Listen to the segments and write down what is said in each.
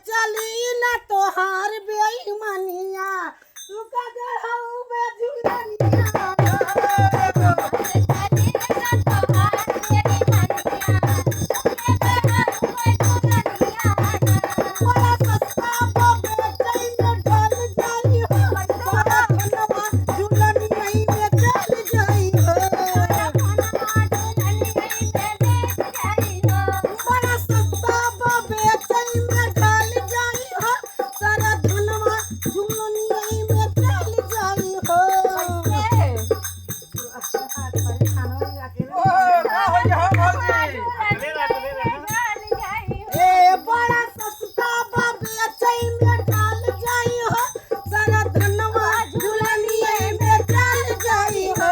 चली ना तोहार बेईमानिया तू का गढ़ऊ बे झुलनिया बड़ा सस्ता बे चैन ढल जाई हो बड़ा धनवा झुलनिया में चल जाई हो बड़ा सस्ता बे चैन ढल जाई हो सारा धनवा झुलनिया में चल जाई हो ए बड़ा सस्ता बे चैन ढल जाई हो सारा धनवा झुलनिया में चल जाई हो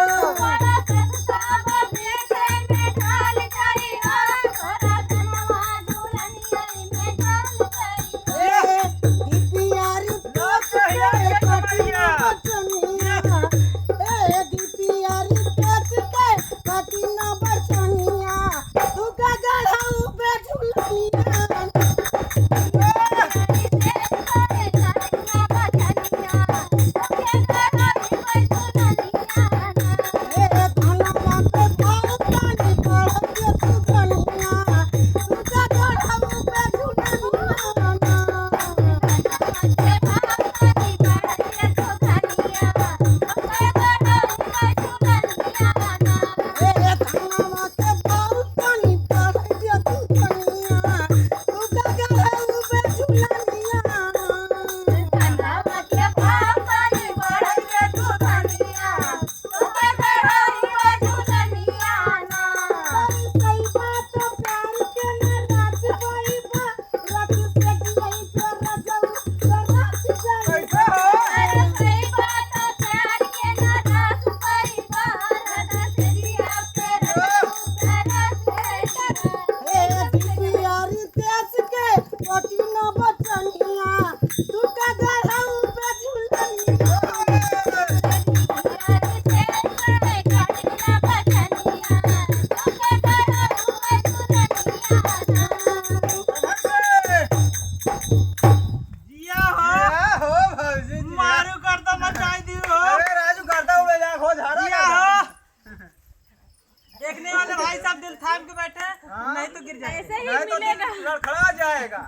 देखने वाले भाई साहब दिल थाम के बैठे नहीं तो गिर जाएगा। ऐसे ही मिलेगा, लड़खड़ा जाएगा।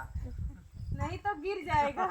नहीं तो गिर जाएगा।